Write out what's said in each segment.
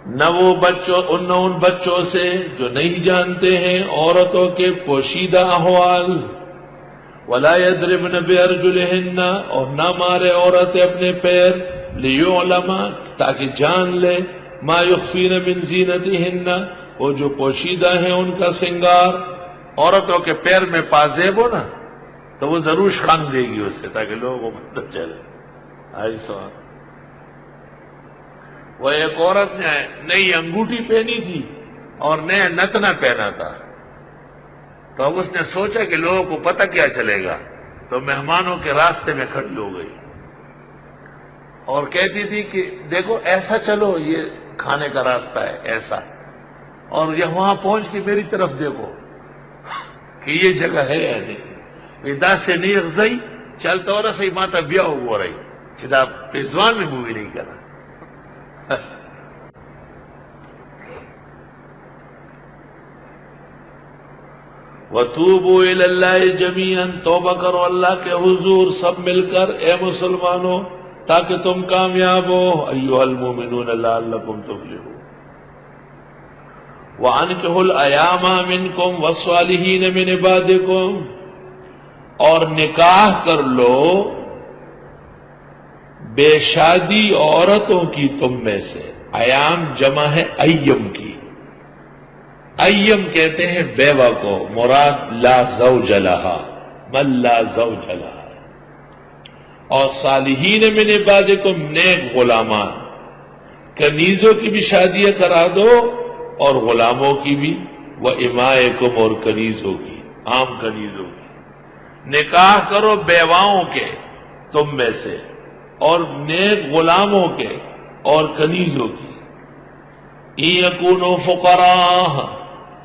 نہ وہ بچوں نہ ان بچوں سے جو نہیں جانتے ہیں عورتوں کے پوشیدہ احوال، ولا يضربن بأرجلهن، اور نہ مارے عورتیں اپنے پیر، لیعلم، تاکہ جان لے، ما یخفین من زینتہن، وہ جو پوشیدہ ہیں ان کا سنگار۔ عورتوں کے پیر میں پازیب ہو نا تو وہ ضرور شڑنگ دے گی اس سے تاکہ لوگوں کو پتہ چلے۔ ایسا وہ ایک عورت نے نئی انگوٹھی پہنی تھی اور نیا نتنا پہنا تھا، تو اب اس نے سوچا کہ لوگوں کو پتہ کیا چلے گا، تو مہمانوں کے راستے میں کھڑی ہو گئی اور کہتی تھی کہ دیکھو ایسا چلو، یہ کھانے کا راستہ ہے ایسا، اور یہ وہاں پہنچ کے میری طرف دیکھو کہ یہ جگہ ہے یا نہیں۔ ودا سے نہیں غزائی چلتا ہو رہا صحیح ماتا بیا ہو رہی چدا پیزوان میں مووی نہیں کرا۔ وَتُوبُوا إِلَى اللَّهِ جَمِيعًا، توبہ کرو اللہ کے حضور سب مل کر اے مسلمانوں تاکہ تم کامیاب ہو۔ أَيُّهَا الْمُؤْمِنُونَ لَعَلَّكُمْ تُفْلِحُونَ۔ وَأَنكِحُوا الْأَيَامَ مِنكُمْ وَالصَّالِحِينَ مِنْ عِبَادِكُمْ، اور نکاح کر لو بے شادی عورتوں کی تم میں سے۔ ایام جمع ہے ایم کی، ایم کہتے ہیں بیوہ کو، مراد لا زوج لہا، من لا زوج لہا۔ اور صالحین من عبادکم، نیک غلامان، کنیزوں کی بھی شادیاں کرا دو اور غلاموں کی بھی، و امائکم، اور کنیزوں کی، عام کنیزوں کی۔ نکاح کرو بیواؤں کے تم میں سے اور نیک غلاموں کے اور کنیزوں کی۔ ان یکونوا فقراء،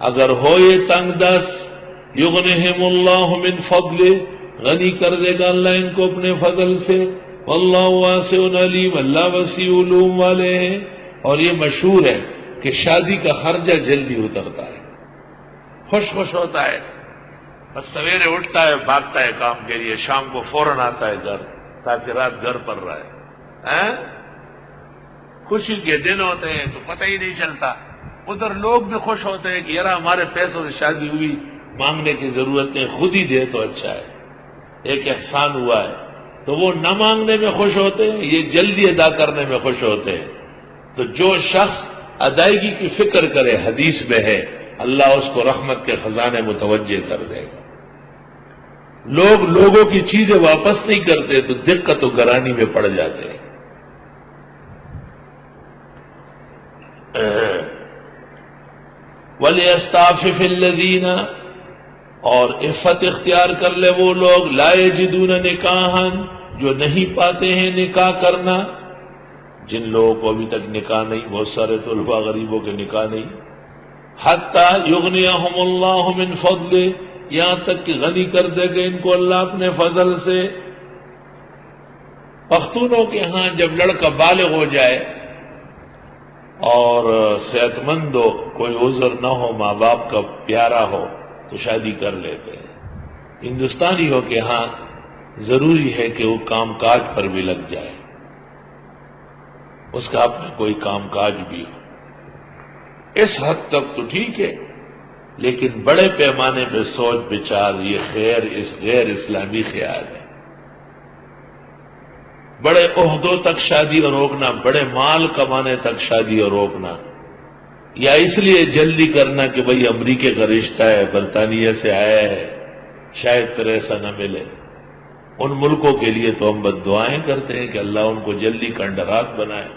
اگر ہو یہ تنگ دست، یغنہم اللہ من فضلہ، غنی کر دے گا اللہ ان کو اپنے فضل سے، واللہ واسع علیم، اللہ وسیع علوم والے ہیں۔ اور یہ مشہور ہے کہ شادی کا خرچہ جلدی اترتا ہے، خوش خوش ہوتا ہے، بس سویرے اٹھتا ہے بھاگتا ہے کام کے لیے، شام کو فوراً آتا ہے گھر تاکہ رات گھر پر رہے۔ خوشی کے دن ہوتے ہیں تو پتہ ہی نہیں چلتا، ادھر لوگ بھی خوش ہوتے ہیں کہ یار ہمارے پیسوں سے شادی ہوئی، مانگنے کی ضرورت نہیں، خود ہی دے تو اچھا ہے، ایک احسان ہوا ہے، تو وہ نہ مانگنے میں خوش ہوتے ہیں، یہ جلدی ادا کرنے میں خوش ہوتے ہیں۔ تو جو شخص ادائیگی کی فکر کرے، حدیث میں ہے اللہ اس کو رحمت کے خزانے متوجہ کر دے گا۔ لوگ لوگوں کی چیزیں واپس نہیں کرتے تو دقت و گرانی میں پڑ جاتے ہیں۔ وَلْيَسْتَعْفِفِ الَّذِينَ، اور عفت اختیار کر لے وہ لوگ، لا یجدون نکاحا، جو نہیں پاتے ہیں نکاح کرنا، جن لوگوں کو ابھی تک نکاح نہیں، بہت سارے طلباء غریبوں کے نکاح نہیں، حتی یغنیہم اللہ من فضلہ، یہاں تک کہ غنی کر دے گا ان کو اللہ اپنے فضل سے۔ پختونوں کے ہاں جب لڑکا بالغ ہو جائے اور صحت مند ہو، کوئی عذر نہ ہو، ماں باپ کا پیارا ہو، تو شادی کر لیتے ہیں۔ ہندوستانیوں کے ہاں ضروری ہے کہ وہ کام کاج پر بھی لگ جائے، اس کا اپنا کوئی کام کاج بھی ہو۔ اس حد تک تو ٹھیک ہے، لیکن بڑے پیمانے پہ سوچ بچار یہ غیر اسلامی خیال ہے۔ بڑے عہدوں تک شادی اور روکنا، بڑے مال کمانے تک شادی اور روکنا، یا اس لیے جلدی کرنا کہ بھئی امریکہ کا رشتہ ہے، برطانیہ سے آیا ہے، شاید پھر ایسا نہ ملے۔ ان ملکوں کے لیے تو ہم بد دعائیں کرتے ہیں کہ اللہ ان کو جلدی کنڈرات بنائے۔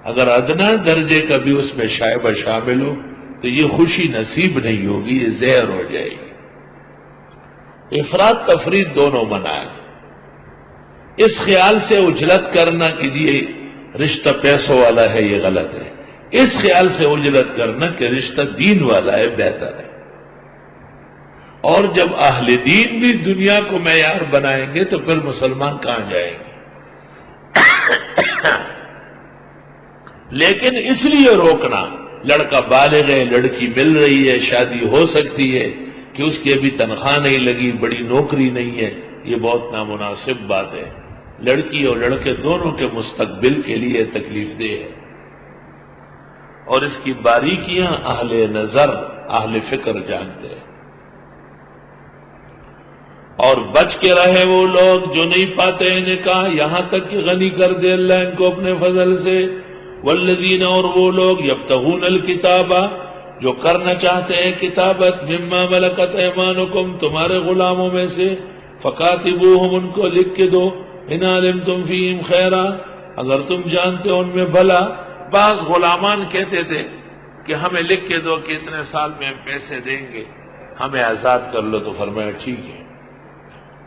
اگر ادنا درجے کا بھی اس میں شائبہ شامل ہو تو یہ خوشی نصیب نہیں ہوگی، یہ زہر ہو جائے گی۔ افراد تفرید دونوں منع ہے۔ اس خیال سے اجلت کرنا کہ یہ رشتہ پیسوں والا ہے یہ غلط ہے، اس خیال سے اجلت کرنا کہ رشتہ دین والا ہے بہتر ہے۔ اور جب اہل دین بھی دنیا کو معیار بنائیں گے تو پھر مسلمان کہاں جائیں گے؟ لیکن اس لیے روکنا، لڑکا بالغ ہے، لڑکی مل رہی ہے، شادی ہو سکتی ہے کہ اس کی ابھی تنخواہ نہیں لگی، بڑی نوکری نہیں ہے، یہ بہت نامناسب بات ہے، لڑکی اور لڑکے دونوں کے مستقبل کے لیے تکلیف دہ ہے۔ اور اس کی باریکیاں اہل نظر اہل فکر جانتے ہیں۔ اور بچ کے رہے وہ لوگ جو نہیں پاتے نکاح یہاں تک کہ غنی کر دے اللہ ان کو اپنے فضل سے۔ والذین، اور وہ لوگ یبتغون الکتاب، جو کرنا چاہتے ہیں کتابت، مما ملکت ایمانکم، تمہارے غلاموں میں سے، فکاتبوہم، ان کو لکھ کے دو، ان علمتم فیہم خیرا، اگر تم جانتے ہو ان میں بھلا۔ بعض غلامان کہتے تھے کہ ہمیں لکھ کے دو کہ اتنے سال میں ہم پیسے دیں گے، ہمیں آزاد کر لو، تو فرمایا ٹھیک ہے۔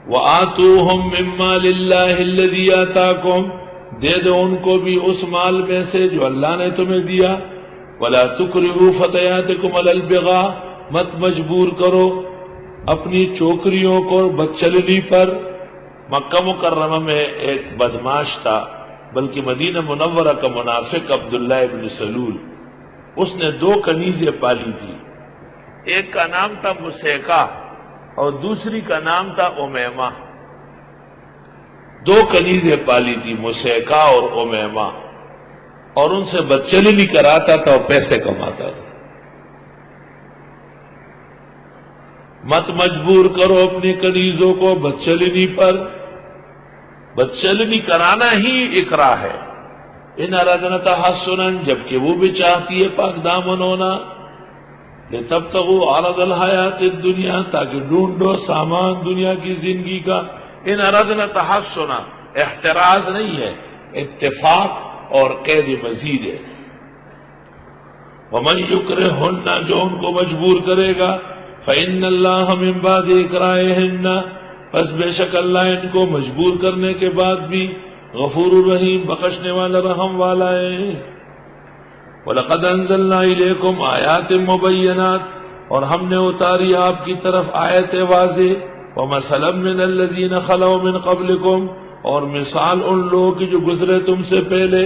وَآتُوهُم مِّن مَّالِ اللَّهِ الَّذِي آتَاكُمْ، دے دو ان کو بھی اس مال میں سے جو اللہ نے تمہیں دیا۔ وَلَا تُكْرِهُوا فَتَيَاتِكُمْ عَلَى الْبِغَاءِ، مت مجبور کرو اپنی چوکریوں کو بدچلنی پر۔ مکہ مکرمہ میں ایک بدماش تھا، بلکہ مدینہ منورہ کا منافق عبداللہ ابن سلول، اس نے 2 کنیزیں پالی تھی، ایک کا نام تھا مسیکہ اور دوسری کا نام تھا امیمہ۔ 2 کنیزیں پالی تھی، مسیکہ اور امیمہ، اور ان سے بدچلنی کراتا تھا اور پیسے کماتا تھا۔ مت مجبور کرو اپنی کنیزوں کو بدچلنی پر، بدچلنی کرانا ہی اکراہ ہے۔ ان اردنا تحسنا، جبکہ وہ بھی چاہتی ہے پاک دامن ہونا، لتبتغوا عرض الحیات الدنیا، تاکہ ڈھونڈو سامان دنیا کی زندگی کا۔ ان اردنا تحسنا احتراز نہیں ہے، اتفاق اور قید مزید ہے۔ ومن یکرہن، جو ان کو مجبور کرے گا، فإن اللہ من بعد اکراہہن، پس بے شک اللہ ان کو مجبور کرنے کے بعد بھی غفور الرحیم، بخشنے والا رحم والا ہے۔ وَلَقَدْ أَنزَلْنَا إِلَيْكُمْ آیَاتٍ مُبَيِّنَاتٍ، اور ہم نے اتاری آپ کی طرف آیت واضح، وَمَثَلًا مِّنَ الَّذِينَ خَلَوْا مِن قَبْلِكُمْ، اور مثال ان لوگوں کی جو گزرے تم سے پہلے،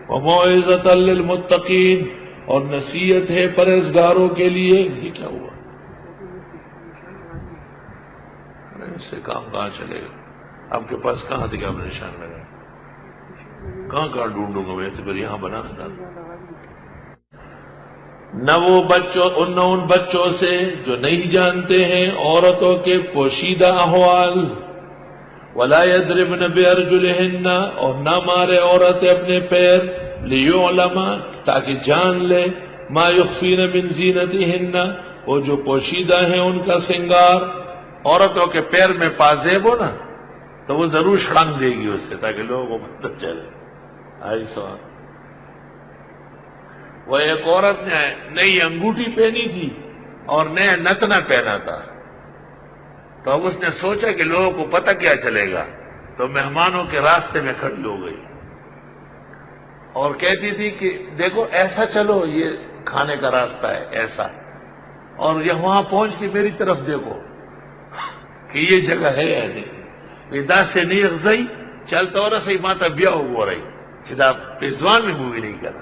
وَمَوْعِظَةً لِّلْمُتَّقِينَ، اور نصیحت ہے پرہیزگاروں کے لیے۔ یہ کیا ہوا؟ اس سے کام کہاں چلے گا؟ آپ کے پاس کہاں تھے کہ آپ نے نشان لگایا؟ کہاں ڈھونڈوں گا میں؟ تو پھر یہاں بنانا تھا۔ نہ وہ بچوں، ان بچوں سے جو نہیں جانتے ہیں عورتوں کے پوشیدہ احوال، ولا يضربن بارجلهن، اور نہ مارے عورتیں اپنے پیر، لیعلم، تاکہ جان لے، ما یخفین من زینتہن، وہ جو پوشیدہ ہیں ان کا سنگار۔ عورتوں کے پیر میں پازیب ہو نا تو وہ ضرور شڑنگ دے گی اس سے، تاکہ لوگوں کو پتہ چلے۔ آئی سوال، وہ ایک عورت نے نئی انگوٹھی پہنی تھی اور نیا نتنا پہنا تھا، تو اب اس نے سوچا کہ لوگوں کو پتہ کیا چلے گا، تو مہمانوں کے راستے میں کھڑی ہو گئی اور کہتی تھی کہ دیکھو ایسا چلو، یہ کھانے کا راستہ ہے ایسا، اور یہ وہاں پہنچ کے میری طرف دیکھو کہ یہ جگہ ہے یا نہیں۔ ودا سے نہیں غزائی چلتا ہو رہا صحیح ماتا بیا ہو رہی، سیدھا پیزوان میں مووی نہیں کرا۔